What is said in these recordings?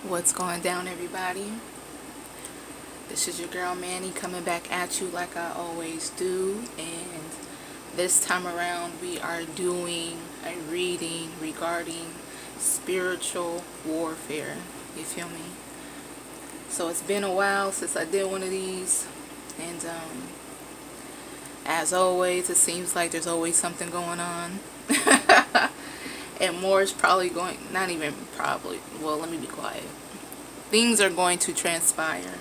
What's going down, everybody? This is your girl Manny coming back at you like I always do, and this time around we are doing a reading regarding spiritual warfare. You feel me? So it's been a while since I did one of these, and as always, it seems like there's always something going on. And more is probably going, not even probably, well, let me be quiet. Things are going to transpire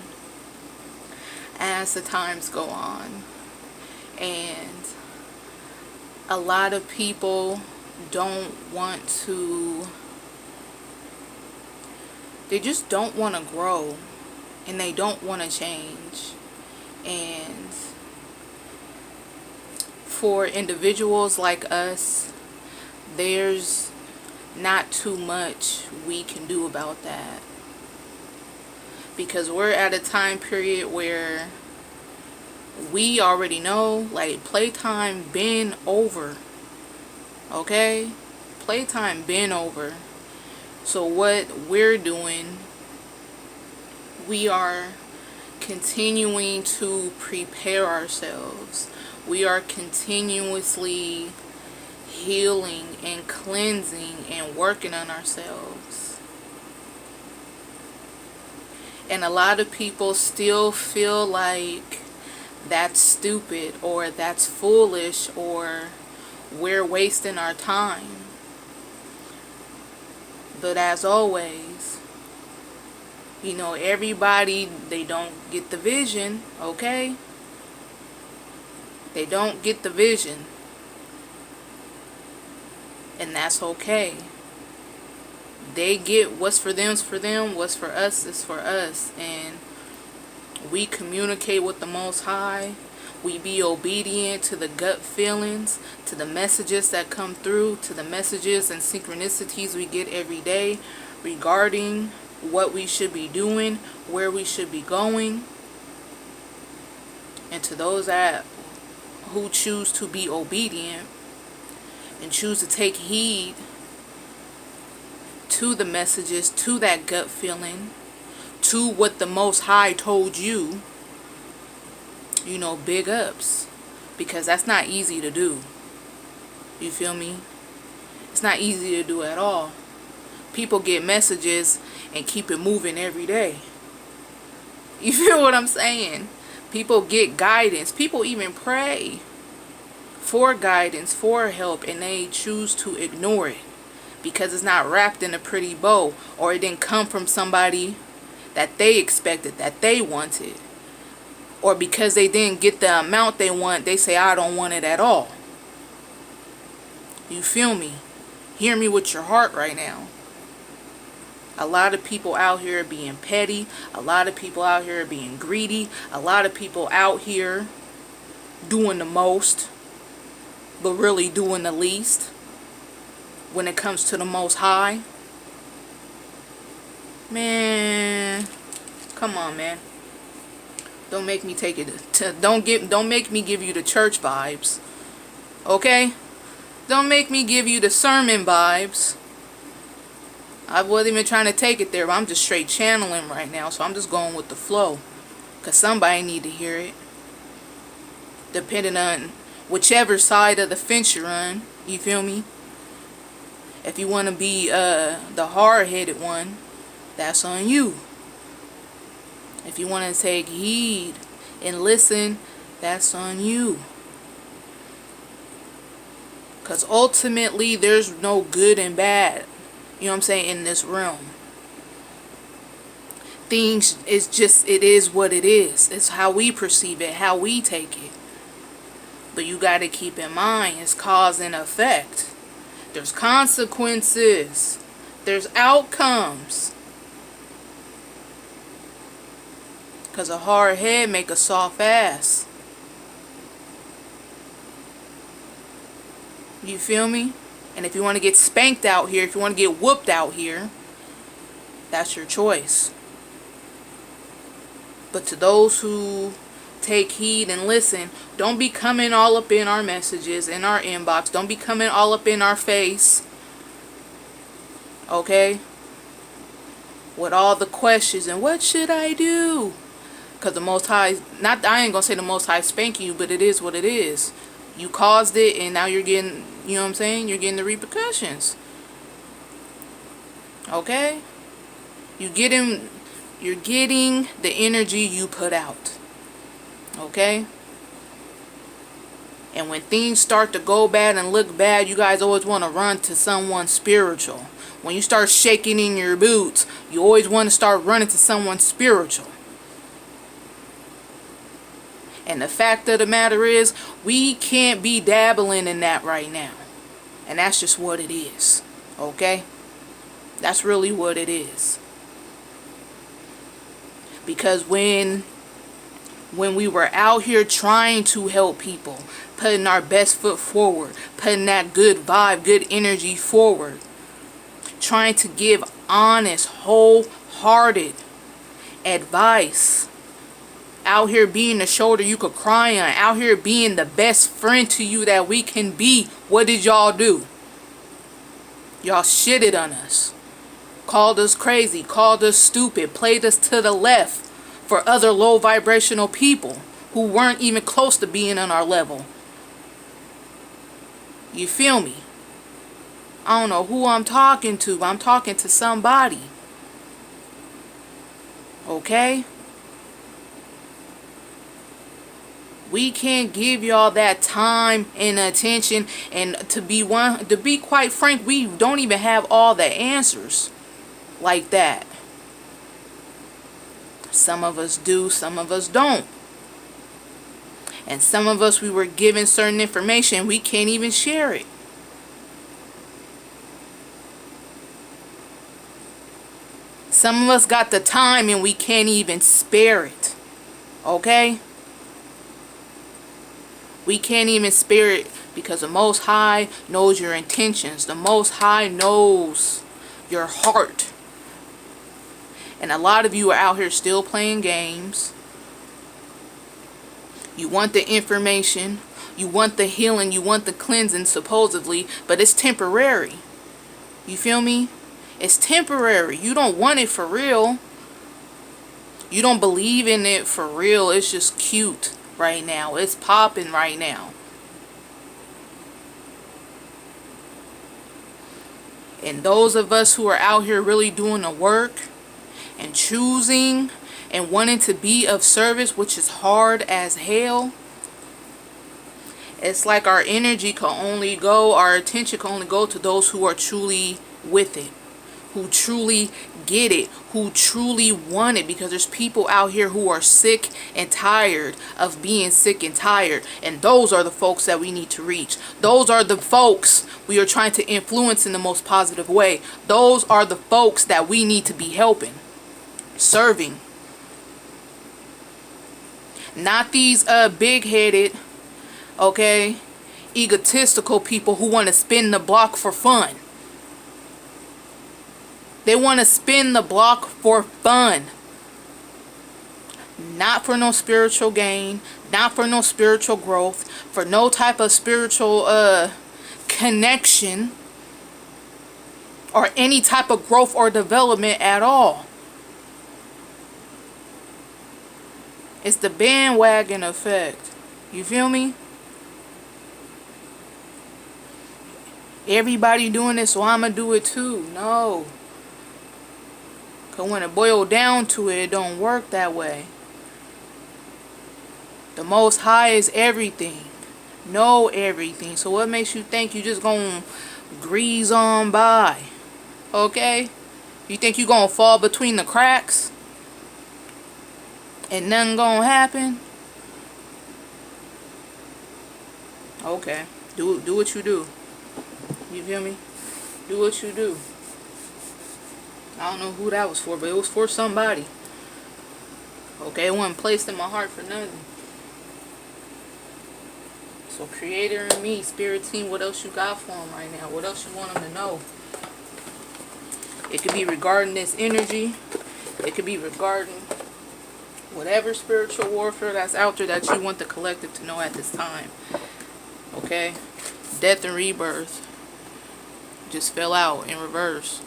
as the times go on. And a lot of people don't want to, they just don't want to grow. And they don't want to change. And for individuals like us, there's not too much we can do about that, because we're at a time period where we already know, like, playtime been over. Okay, playtime been over. So what we're doing, we are continuing to prepare ourselves. We are continuously healing and cleansing and working on ourselves. And a lot of people still feel like that's stupid, or that's foolish, or we're wasting our time. But as always, you know, everybody, they don't get the vision, okay? They don't get the vision. And that's okay. They get what's for them's for them, what's for us is for us. And we communicate with the Most High. We be obedient to the gut feelings, to the messages that come through, to the messages and synchronicities we get every day regarding what we should be doing, where we should be going. And to those that who choose to be obedient and choose to take heed to the messages, to that gut feeling, to what the Most High told you, you know, big ups. Because that's not easy to do. You feel me? It's not easy to do at all. People get messages and keep it moving every day. You feel what I'm saying? People get guidance. People even pray for guidance, for help, and they choose to ignore it because it's not wrapped in a pretty bow, or it didn't come from somebody that they expected, that they wanted, or because they didn't get the amount they want, they say, I don't want it at all. You feel me? Hear me with your heart right now. A lot of people out here are being petty. A lot of people out here are being greedy. A lot of people out here doing the most, but really doing the least when it comes to the Most High. Man, come on, man. Don't make me take it to, don't make me give you the church vibes. Okay? Don't make me give you the sermon vibes. I wasn't even trying to take it there, but I'm just straight channeling right now, so I'm just going with the flow. Because somebody need to hear it. Depending on whichever side of the fence you're on. You feel me? If you want to be the hard-headed one, that's on you. If you want to take heed and listen, that's on you. Because ultimately, there's no good and bad, you know what I'm saying, in this realm. Things, it's just, it is what it is. It's how we perceive it, how we take it. But you got to keep in mind, it's cause and effect. There's consequences. There's outcomes. Because a hard head make a soft ass. You feel me? And if you want to get spanked out here, if you want to get whooped out here, that's your choice. But to those who take heed and listen, don't be coming all up in our messages, in our inbox. Don't be coming all up in our face. Okay? with all the questions and what should I do? Because the Most High, not, I ain't gonna say the Most High spanking you, but it is what it is. You caused it, and now you're getting, you know what I'm saying? You're getting the repercussions. Okay? You're getting the energy you put out. Okay? And when things start to go bad and look bad, you guys always want to run to someone spiritual. When you start shaking in your boots, you always want to start running to someone spiritual. And the fact of the matter is, we can't be dabbling in that right now. And that's just what it is. Okay? That's really what it is. Because when we were out here trying to help people, putting our best foot forward, putting that good vibe, good energy forward, trying to give honest, wholehearted advice, out here being the shoulder you could cry on, out here being the best friend to you that we can be, what did y'all do? Y'all shitted on us, called us crazy, called us stupid, played us to the left for other low vibrational people who weren't even close to being on our level. You feel me? I don't know who I'm talking to, but I'm talking to somebody. Okay? We can't give y'all that time and attention, and to be quite frank, we don't even have all the answers like that. Some of us do, some of us don't. And some of us, we were given certain information, we can't even share it. Some of us got the time and we can't even spare it. Okay? We can't even spare it because the Most High knows your intentions. The Most High knows your heart. And a lot of you are out here still playing games. You want the information. You want the healing. You want the cleansing, supposedly. But it's temporary. You feel me? It's temporary. You don't want it for real. You don't believe in it for real. It's just cute right now. It's popping right now. And those of us who are out here really doing the work and choosing and wanting to be of service, which is hard as hell, it's like our energy can only go, our attention can only go to those who are truly with it, who truly get it, who truly want it. Because there's people out here who are sick and tired of being sick and tired, and those are the folks that we need to reach. Those are the folks we are trying to influence in the most positive way. Those are the folks that we need to be helping, serving. Not these big-headed, okay, egotistical people who want to spin the block for fun. They want to spin the block for fun. Not for no spiritual gain. Not for no spiritual growth. For no type of spiritual connection. Or any type of growth or development at all. It's the bandwagon effect. You feel me? Everybody doing this, so I'm going to do it too. No. Because when it boils down to it, it don't work that way. The Most High is everything. Know everything. So what makes you think you just going to grease on by? Okay? You think you going to fall between the cracks? And nothing going to happen? Okay. Do what you do. You feel me? Do what you do. I don't know who that was for, but it was for somebody. Okay, it wasn't placed in my heart for nothing. So Creator and me, Spirit Team, what else you got for them right now? What else you want them to know? It could be regarding this energy. It could be regarding whatever spiritual warfare that's out there that you want the collective to know at this time. Okay? Death and rebirth just fell out in reverse.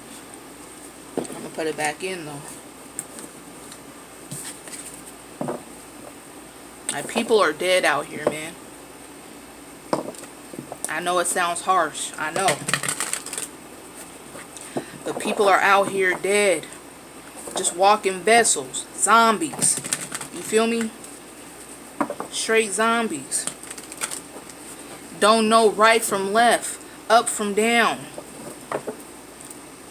I'm going to gonna put it back in though. Like, people are dead out here, man. I know it sounds harsh. I know. But people are out here dead. Just walking vessels. Zombies. You feel me? Straight zombies. Don't know right from left. Up from down.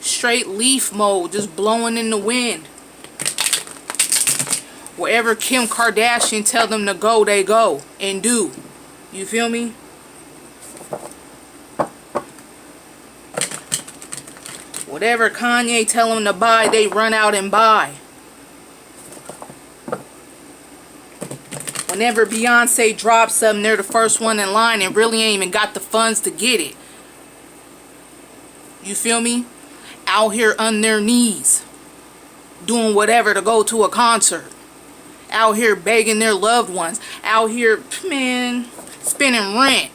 Straight leaf mode. Just blowing in the wind. Wherever Kim Kardashian tell them to go, they go and do. You feel me? Whatever Kanye tell them to buy, they run out and buy. Whenever Beyonce drops something, they're the first one in line and really ain't even got the funds to get it. You feel me? Out here on their knees. Doing whatever to go to a concert. Out here begging their loved ones. Out here, man, spending rent.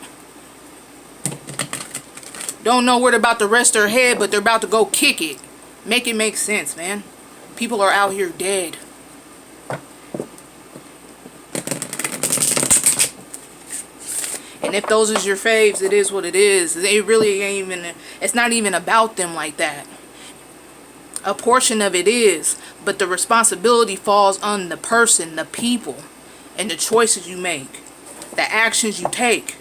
Don't know where they're about to rest their head, but they're about to go kick it. Make it make sense, man. People are out here dead. And if those is your faves, it is what it is. It really ain't even, it's not even about them like that. A portion of it is, but the responsibility falls on the person, the people, and the choices you make, the actions you take.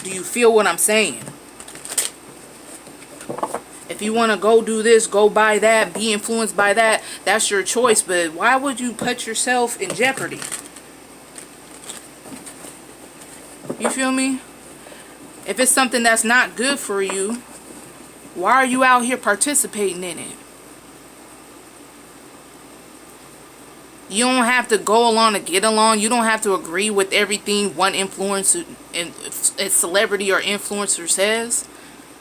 Do you feel what I'm saying? If you want to go do this, go buy that, be influenced by that, that's your choice. But why would you put yourself in jeopardy? You feel me? If it's something that's not good for you, why are you out here participating in it? You don't have to go along to get along. You don't have to agree with everything one influencer, a celebrity or influencer says.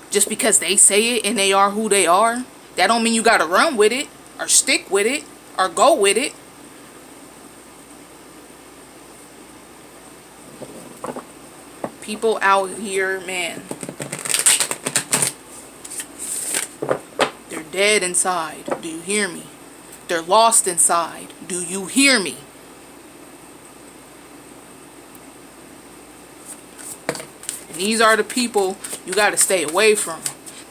Just because they say it and they are who they are. That don't mean you gotta run with it, or stick with it, or go with it. People out here, man, they're dead inside. Do you hear me? They're lost inside. Do you hear me? And these are the people you got to stay away from.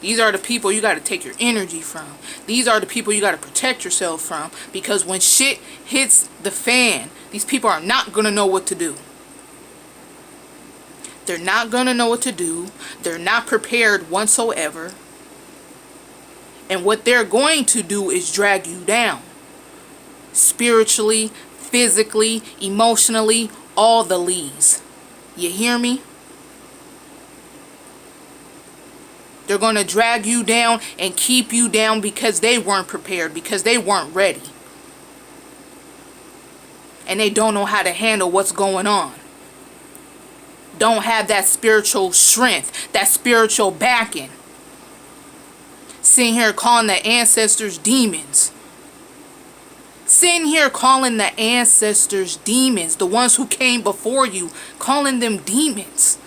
These are the people you got to take your energy from. These are the people you got to protect yourself from. Because when shit hits the fan, these people are not going to know what to do. They're not going to know what to do. They're not prepared whatsoever. And what they're going to do is drag you down. Spiritually, physically, emotionally, all the lees. You hear me? They're going to drag you down and keep you down because they weren't prepared, because they weren't ready. And they don't know how to handle what's going on. Don't have that spiritual strength, that spiritual backing. Sitting here calling the ancestors demons. Sitting here calling the ancestors demons, the ones who came before you, calling them demons.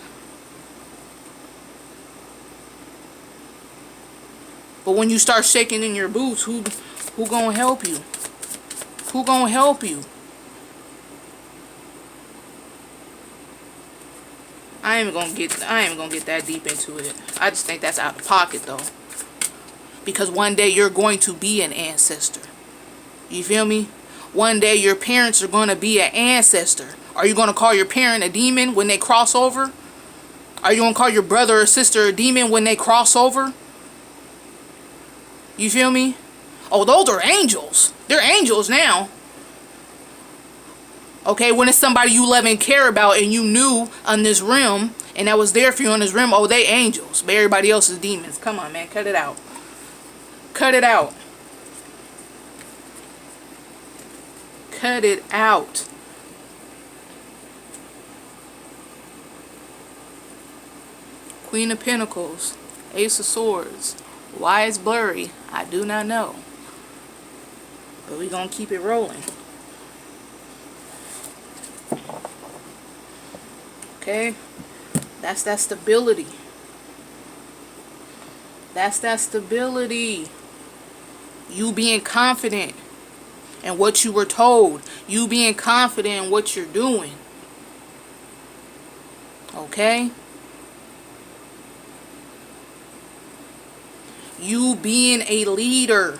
But when you start shaking in your boots, who gonna help you? Who gonna help you? I ain't gonna get that deep into it. I just think that's out of pocket though. Because one day you're going to be an ancestor. You feel me? One day your parents are going to be an ancestor. Are you going to call your parent a demon when they cross over? Are you going to call your brother or sister a demon when they cross over? You feel me? Oh, those are angels. They're angels now. Okay, when it's somebody you love and care about and you knew on this realm and that was there for you on this realm, oh, they angels. But everybody else is demons. Come on, man. Cut it out. Cut it out. Cut it out. Queen of Pentacles. Ace of Swords. Why it's blurry, I do not know. But we're going to keep it rolling. Okay? That's that stability. That's that stability. You being confident in what you were told. You being confident in what you're doing. Okay? You being a leader.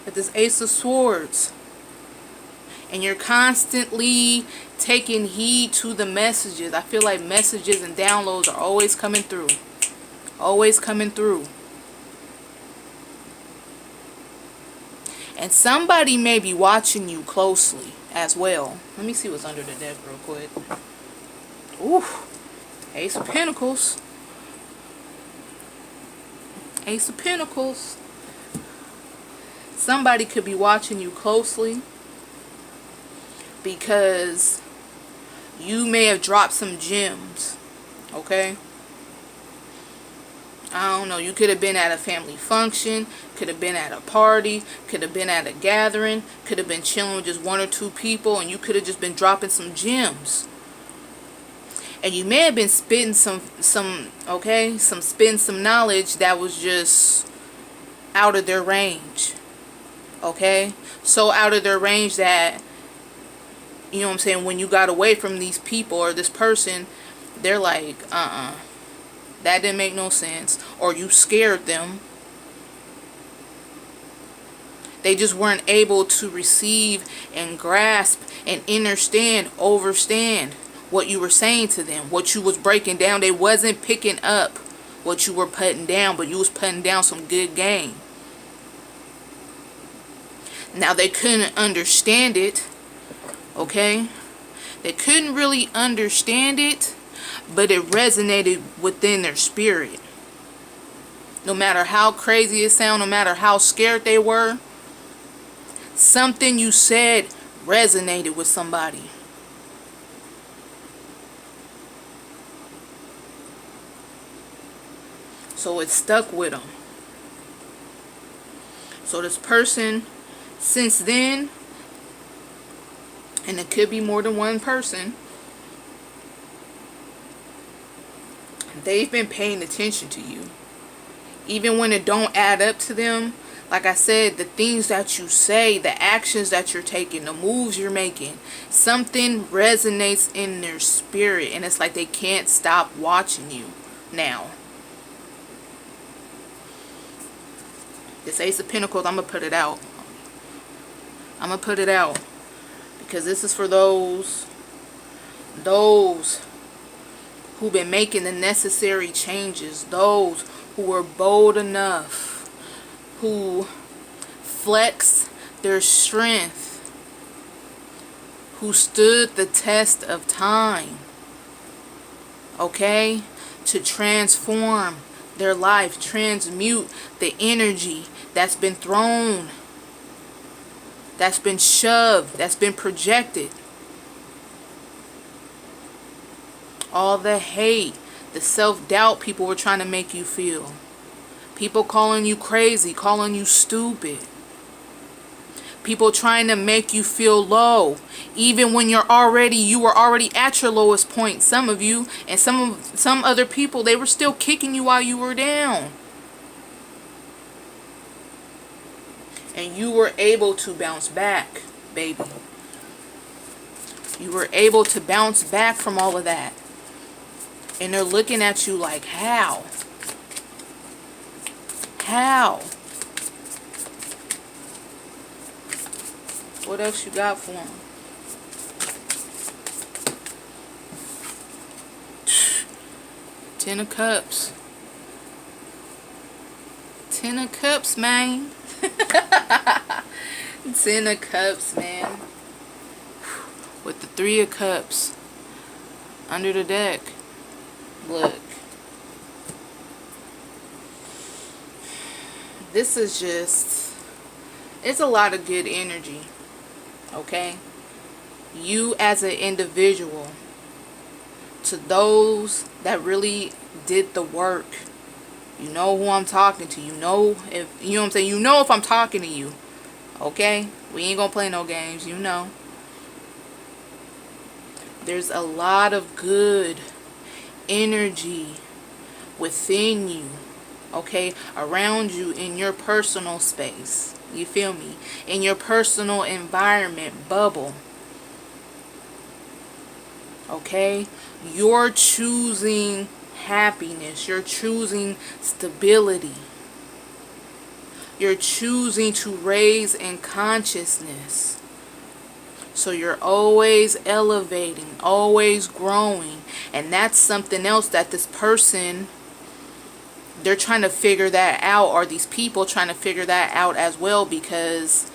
With this Ace of Swords. And you're constantly taking heed to the messages. I feel like messages and downloads are always coming through. Always coming through. And somebody may be watching you closely as well. Let me see what's under the deck real quick. Ooh. Ace of Pentacles. Ace of Pentacles. Somebody could be watching you closely because you may have dropped some gems. Okay? I don't know. You could have been at a family function. Could have been at a party. Could have been at a gathering. Could have been chilling with just one or two people. And you could have just been dropping some gems. And you may have been spitting some knowledge that was just out of their range. Okay? So out of their range that, you know what I'm saying, when you got away from these people or this person, they're like, that didn't make no sense. Or you scared them. They just weren't able to receive and grasp and overstand what you were saying to them. What you was breaking down. They wasn't picking up what you were putting down, but you was putting down some good game. Now they couldn't understand it. Okay? They couldn't really understand it, but it resonated within their spirit. No matter how crazy it sounded, no matter how scared they were, something you said resonated with somebody. So it stuck with them. So this person, since then, and it could be more than one person, they've been paying attention to you. Even when it don't add up to them, like I said, the things that you say, the actions that you're taking, the moves you're making, something resonates in their spirit, and it's like they can't stop watching you now. This Ace of Pentacles, I'm going to put it out. I'm going to put it out. Because this is for those who've been making the necessary changes. Those who were bold enough. Who flexed their strength. Who stood the test of time. Okay? To transform their life. Transmute the energy that's been thrown. That's been shoved. That's been projected. All the hate. The self-doubt people were trying to make you feel. People calling you crazy. Calling you stupid. People trying to make you feel low. Even when you were already at your lowest point. Some of you. And some other people, they were still kicking you while you were down. And you were able to bounce back, baby. You were able to bounce back from all of that. And they're looking at you like, how? How? What else you got for them? Ten of Cups. Ten of Cups, man. Ten of Cups, man. With the Three of Cups under the deck. Look. This is just, it's a lot of good energy. Okay? You as an individual, to those that really did the work, you know who I'm talking to. You know if, you know what I'm saying? You know if I'm talking to you. Okay? We ain't gonna play no games, you know. There's a lot of good energy within you. okay, around you in your personal space. You feel me? In your personal environment bubble. Okay? You're choosing happiness. You're choosing stability. You're choosing to raise in consciousness. So you're always elevating, always growing. And that's something else that this person, they're trying to figure that out, or these people trying to figure that out as well, because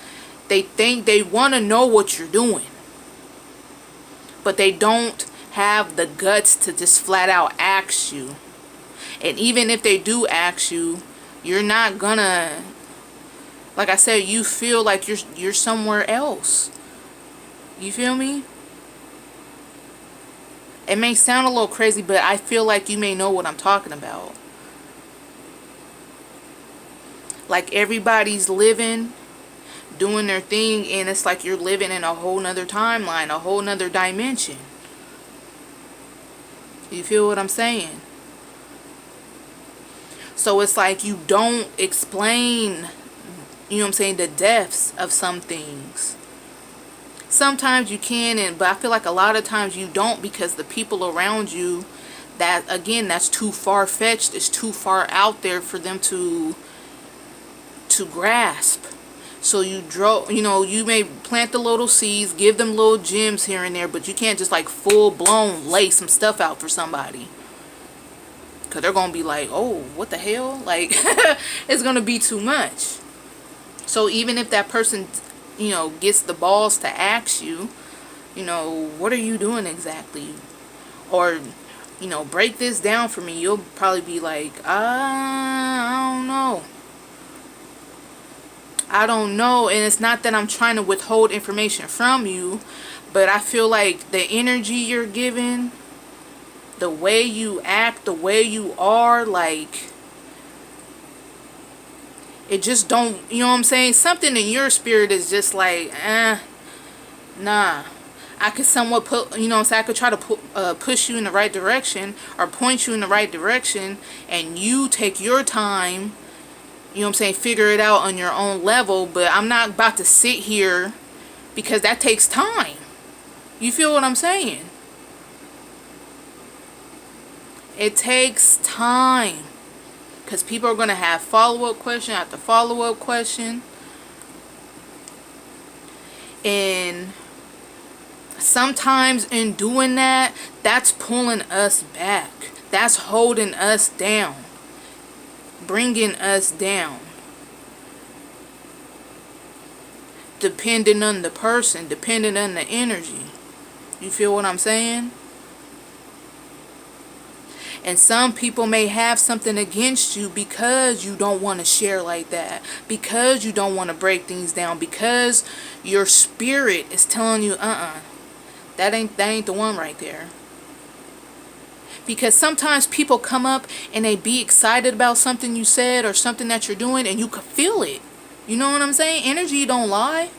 they think they want to know what you're doing, but they don't have the guts to just flat out ask you. And even if they do ask you, you're not gonna, like I said, you feel like you're somewhere else. You feel me? It may sound a little crazy, but I feel like you may know what I'm talking about. Like everybody's living, doing their thing, and it's like you're living in a whole nother timeline, a whole nother dimension. You feel what I'm saying? So it's like you don't explain, you know what I'm saying, the depths of some things. Sometimes you can, but I feel like a lot of times you don't, because the people around you, that again, that's too far-fetched, it's too far out there for them to grasp. So you may plant the little seeds, give them little gems here and there, but you can't just like full-blown lay some stuff out for somebody, because they're gonna be like, oh, what the hell, like it's gonna be too much. So even if that person, gets the balls to ask you, what are you doing exactly, or break this down for me, you'll probably be like, I don't know. And it's not that I'm trying to withhold information from you, but I feel like the energy you're giving, the way you act, the way you are, like, it just don't, you know what I'm saying? Something in your spirit is just like, nah. I could somewhat put, I could try to push you in the right direction, or point you in the right direction, and you take your time, figure it out on your own level. But I'm not about to sit here, because that takes time. You feel what I'm saying? It takes time. Because people are going to have follow-up question after follow-up question. And sometimes in doing that, that's pulling us back. That's holding us down. Bringing us down. Depending on the person, depending on the energy. You feel what I'm saying? And some people may have something against you because you don't want to share like that. Because you don't want to break things down. Because your spirit is telling you, that ain't the one right there. Because sometimes people come up and they be excited about something you said or something that you're doing, and you can feel it. You know what I'm saying? Energy don't lie.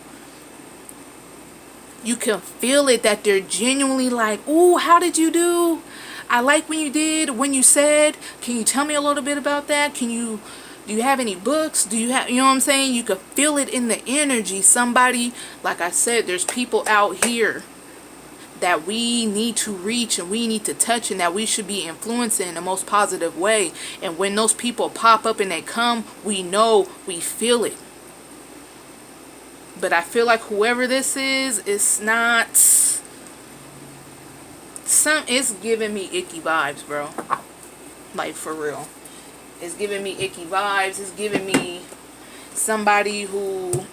You can feel it, that they're genuinely like, ooh, how did you do? I like when you did, when you said, can you tell me a little bit about that? Do you have any books? Do you have, you know what I'm saying? You can feel it in the energy. Somebody, like I said, there's people out here that we need to reach and we need to touch, and that we should be influencing in the most positive way. And when those people pop up and they come, we know, we feel it. But I feel like whoever this is, it's not... It's giving me icky vibes, bro. Like, for real. It's giving me icky vibes. It's giving me somebody who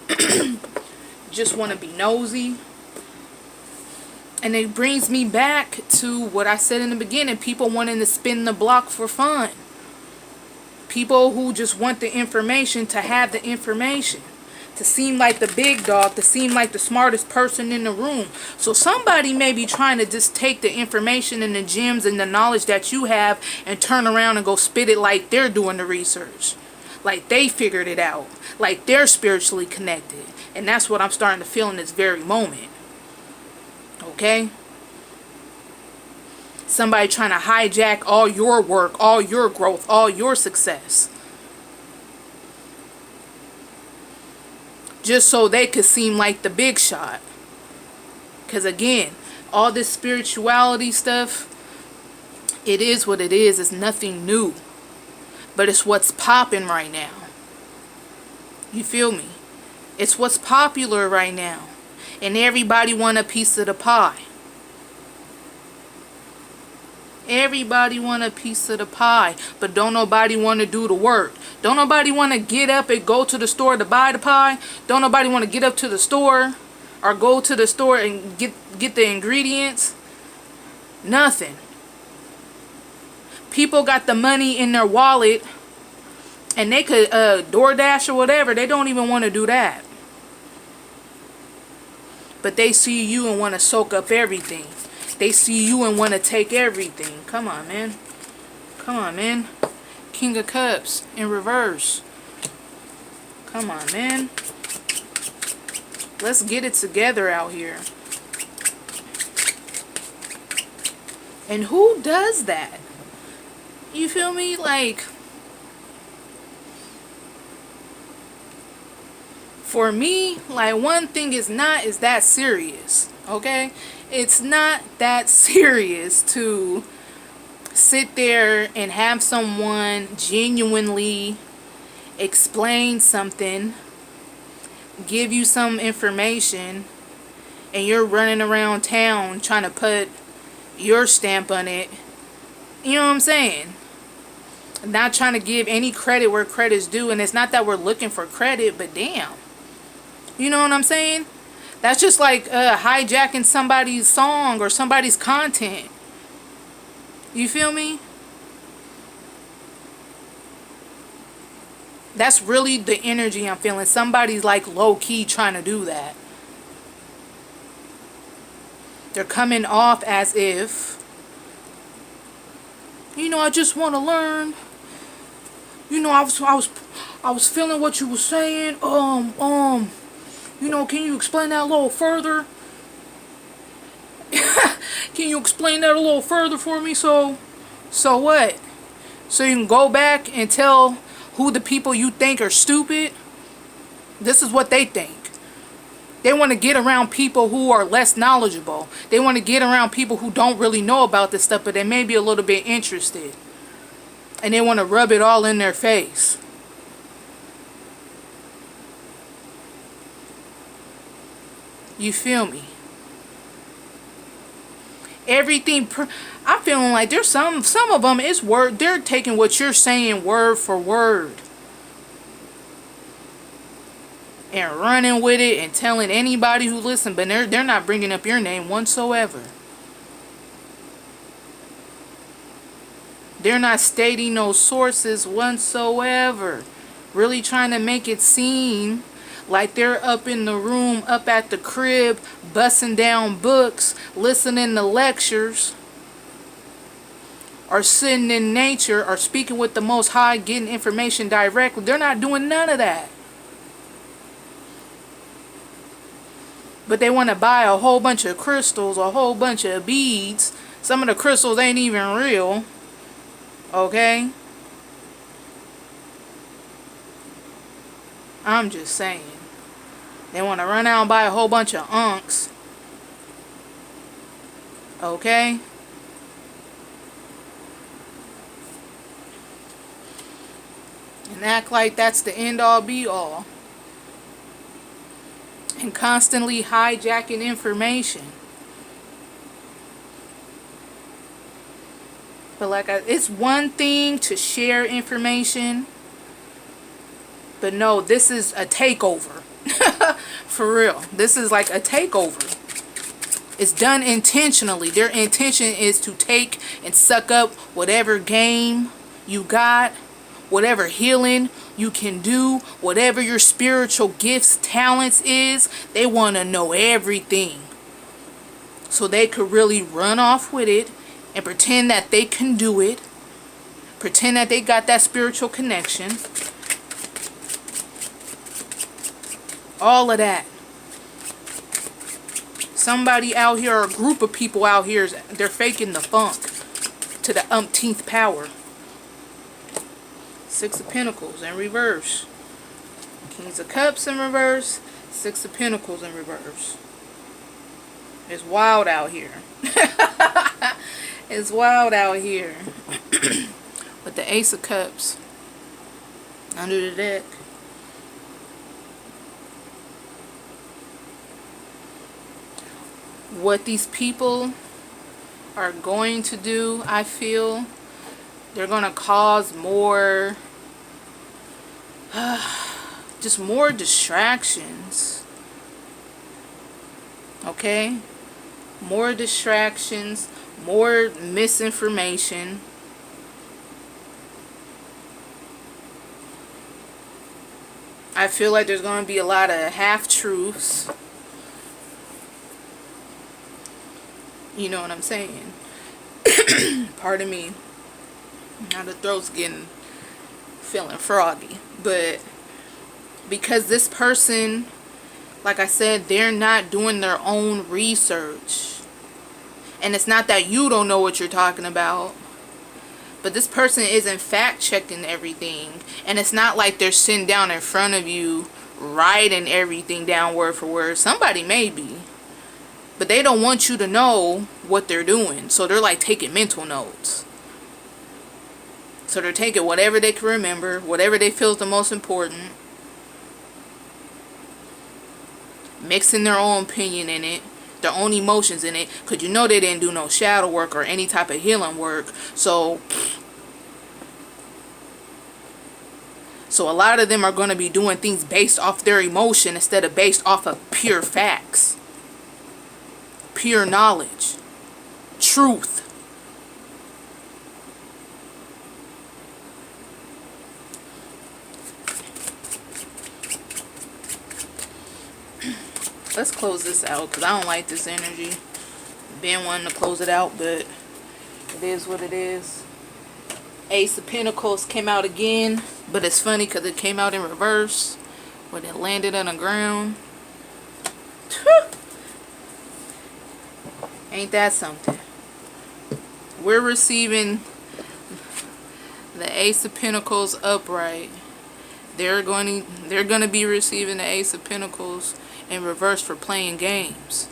just want to be nosy. And it brings me back to what I said in the beginning. People wanting to spin the block for fun. People who just want the information to have the information. To seem like the big dog, to seem like the smartest person in the room. So somebody may be trying to just take the information and the gems and the knowledge that you have and turn around and go spit it like they're doing the research. Like they figured it out. Like they're spiritually connected. And that's what I'm starting to feel in this very moment. Okay? Somebody trying to hijack all your work, all your growth, all your success. just so they could seem like the big shot. Because again, all this spirituality stuff, it is what it is. It's nothing new. But it's what's popping right now. You feel me? It's what's popular right now. And everybody want a piece of the pie. Everybody want a piece of the pie. But don't nobody want to do the work. Don't nobody want to get up and go to the store to buy the pie. Don't nobody want to get up to the store or go to the store and get the ingredients. Nothing. People got the money in their wallet and they could DoorDash or whatever. They don't even want to do that. But they see you and want to soak up everything. They see you and want to take everything. Come on, man. Come on, man. King of Cups in reverse. Come on, man. Let's get it together out here. And who does that? You feel me? Like, for me, like, one thing is that serious. Okay? It's not that serious to sit there and have someone genuinely explain something, give you some information, and you're running around town trying to put your stamp on it. You know what I'm saying? Not trying to give any credit where credit's due. And it's not that we're looking for credit, but damn. You know what I'm saying? That's just like hijacking somebody's song or somebody's content. You feel me? That's really the energy I'm feeling. Somebody's like low-key trying to do that. They're coming off as if, you know, I just want to learn. You know, I was feeling what you were saying. You know, can you explain that a little further? Can you explain that a little further for me? So what? So you can go back and tell who the people you think are stupid? This is what they think. They want to get around people who are less knowledgeable. They want to get around people who don't really know about this stuff, but they may be a little bit interested. And they want to rub it all in their face. You feel me? Everything, I'm feeling like there's some of them, it's word, they're taking what you're saying word for word. And running with it and telling anybody who listens, but they're not bringing up your name whatsoever. They're not stating those sources whatsoever. Really trying to make it seem like they're up in the room, up at the crib, busting down books, listening to lectures, or sitting in nature, or speaking with the Most High, getting information directly. They're not doing none of that. But they want to buy a whole bunch of crystals, a whole bunch of beads. Some of the crystals ain't even real. Okay? I'm just saying. They want to run out and buy a whole bunch of unks. Okay? And act like that's the end all be all. And constantly hijacking information. But like, it's one thing to share information. But no, this is a takeover. For real. This is like a takeover. It's done intentionally. Their intention is to take and suck up whatever game you got, whatever healing you can do, whatever your spiritual gifts, talents is. They want to know everything. So they could really run off with it and pretend that they can do it. Pretend that they got that spiritual connection. All of that. Somebody out here, or a group of people out here, they're faking the funk to the umpteenth power. Six of Pentacles in reverse. Kings of Cups in reverse. Six of Pentacles in reverse. It's wild out here. It's wild out here. With the Ace of Cups under the deck. What these people are going to do, I feel, they're going to cause more, just more distractions. Okay? More distractions, more misinformation. I feel like there's going to be a lot of half-truths. You know what I'm saying? Pardon me. Now the throat's feeling froggy. But because this person, like I said, they're not doing their own research. And it's not that you don't know what you're talking about. But this person isn't fact-checking everything. And it's not like they're sitting down in front of you writing everything down word for word. Somebody may be. But they don't want you to know what they're doing. So they're like taking mental notes. So they're taking whatever they can remember. Whatever they feel is the most important. Mixing their own opinion in it. Their own emotions in it. Because you know they didn't do no shadow work or any type of healing work. So a lot of them are going to be doing things based off their emotion instead of based off of pure facts. Pure knowledge. Truth. Let's close this out because I don't like this energy. Been wanting to close it out, but it is what it is. Ace of Pentacles came out again, but it's funny because it came out in reverse when it landed on the ground. Ain't that something? We're receiving the Ace of Pentacles upright. They're going to be receiving the Ace of Pentacles in reverse for playing games.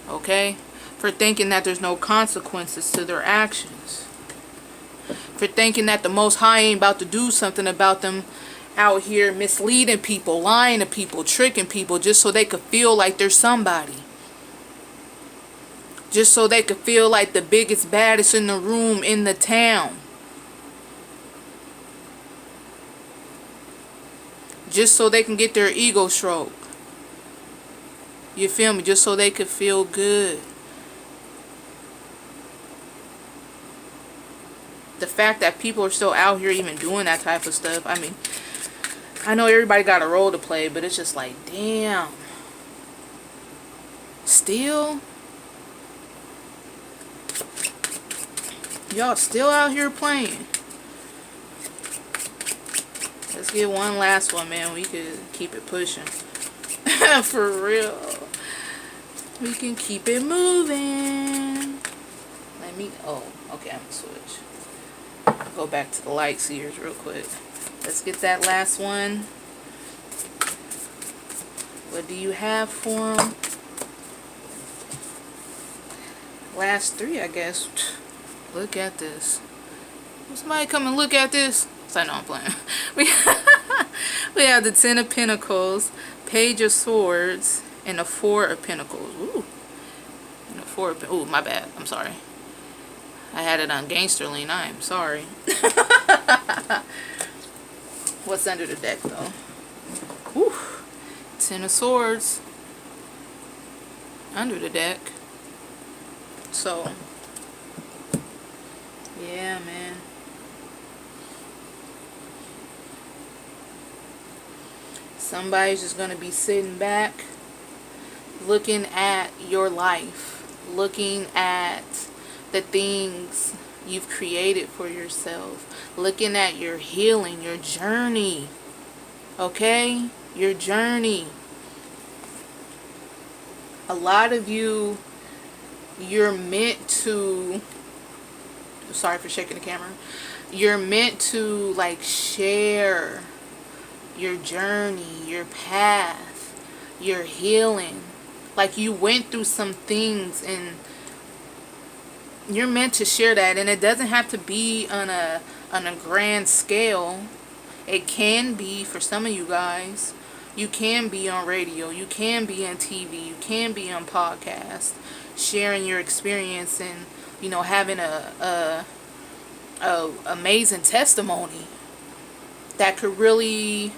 Okay? For thinking that there's no consequences to their actions. For thinking that the Most High ain't about to do something about them out here misleading people, lying to people, tricking people just so they could feel like they're somebody. Just so they could feel like the biggest, baddest in the room, in the town. Just so they can get their ego stroked. You feel me? Just so they could feel good. The fact that people are still out here even doing that type of stuff. I mean, I know everybody got a role to play, but it's just like, damn. Still? Y'all still out here playing. Let's get one last one, man. We could keep it pushing. For real. We can keep it moving. Let me... Oh, okay, I'm going to switch. Go back to the light seers real quick. Let's get that last one. What do you have for them? Last three, I guess. Look at this. Will somebody come and look at this? So I know I'm playing. We have the Ten of Pentacles, Page of Swords, and the Four of Pentacles. Ooh. And the Four of... Ooh, my bad. I'm sorry. I had it on Gangsterline. I'm sorry. What's under the deck, though? Whew. Ten of Swords. Under the deck. So... yeah, man. Somebody's just going to be sitting back, looking at your life, looking at the things you've created for yourself, looking at your healing, your journey, okay? Your journey. A lot of you, you're meant to... Sorry for shaking the camera. You're meant to like share your journey, your path, your healing. Like you went through some things and you're meant to share that. And it doesn't have to be on a grand scale. It can be for some of you guys. You can be on radio, you can be on TV, you can be on podcast, sharing your experience and, you know, having a amazing testimony that could really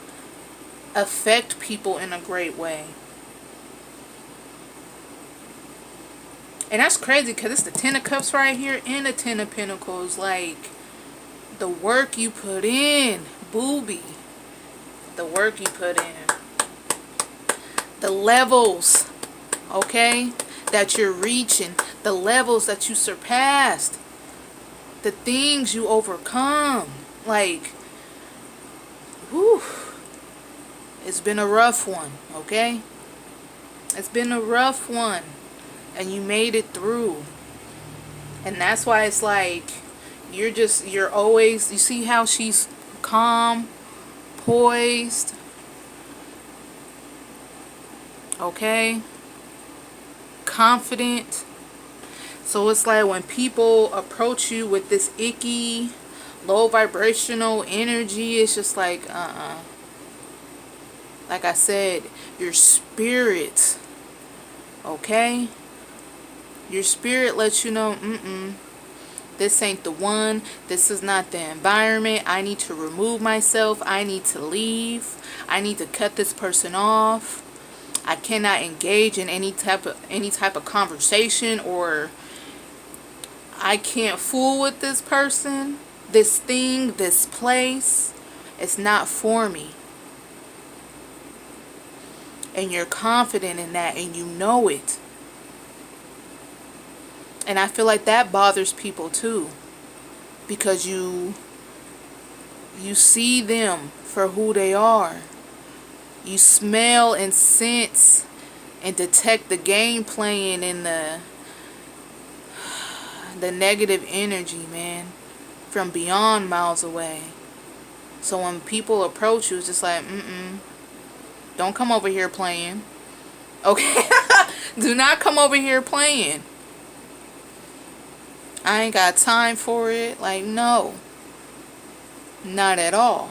affect people in a great way. And that's crazy because it's the Ten of Cups right here and the Ten of Pentacles. Like, the work you put in, booby. The work you put in. The levels, okay, that you're reaching. The levels that you surpassed. The things you overcome. Like, whew. It's been a rough one, okay? It's been a rough one. And you made it through. And that's why it's like, you're always, you see how she's calm, poised, okay, confident. So it's like when people approach you with this icky, low vibrational energy, it's just like, like I said, your spirit, okay, your spirit lets you know, this ain't the one. This is not the environment. I need to remove myself. I need to leave. I need to cut this person off. I cannot engage in any type of conversation, or I can't fool with this person, this thing, this place. It's not for me. And you're confident in that, and you know it. And I feel like that bothers people too, because you see them for who they are. You smell and sense and detect the game playing in the negative energy, man, from beyond miles away. So when people approach you, it's just like, don't come over here playing. Okay? Do not come over here playing. I ain't got time for it. Like, no. Not at all.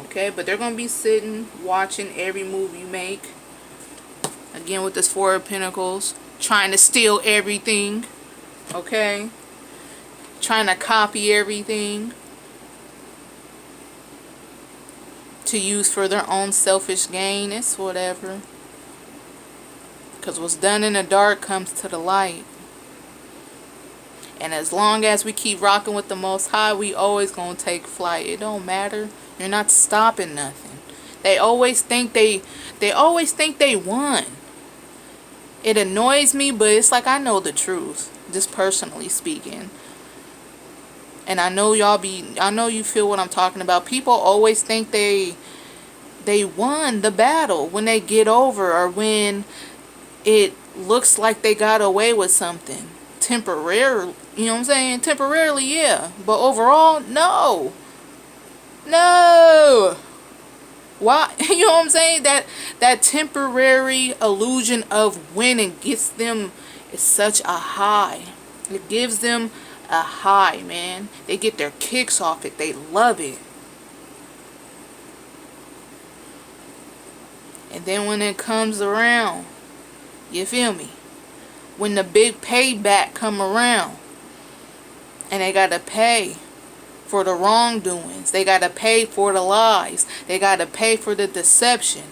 Okay, but they're going to be sitting, watching every move you make. Again, with this Four of Pentacles. Trying to steal everything. Okay? Trying to copy everything. To use for their own selfish gain. It's whatever. Because what's done in the dark comes to the light. And as long as we keep rocking with the Most High, we always gonna take flight. It don't matter. You're not stopping nothing. They always think they won. It annoys me, but it's like I know the truth, just personally speaking. And I know I know you feel what I'm talking about. People always think they won the battle when they get over, or when it looks like they got away with something. Temporarily, you know what I'm saying? Temporarily, yeah. But overall, no. No. Why? You know what I'm saying? That temporary illusion of winning gets them, it's such a high. It gives them a high, man. They get their kicks off it. They love it. And then when it comes around, you feel me? When the big payback come around, and they gotta pay for the wrongdoings, they gotta pay for the lies, they gotta pay for the deception,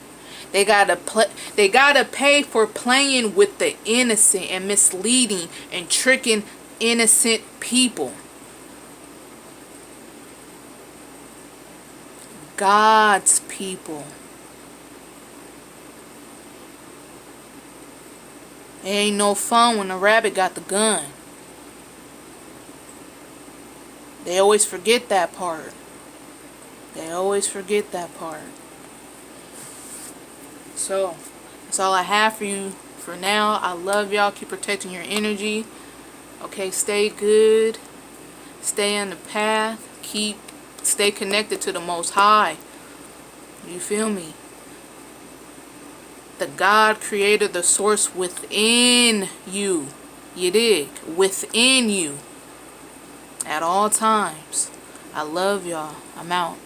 they gotta pay for playing with the innocent and misleading and tricking innocent people. God's people. It ain't no fun when the rabbit got the gun. They always forget that part. They always forget that part. So, that's all I have for you for now. I love y'all. Keep protecting your energy. Okay, stay good. Stay on the path. Stay connected to the Most High. You feel me? The God creator, the source within you. You dig? Within you. At all times. I love y'all. I'm out.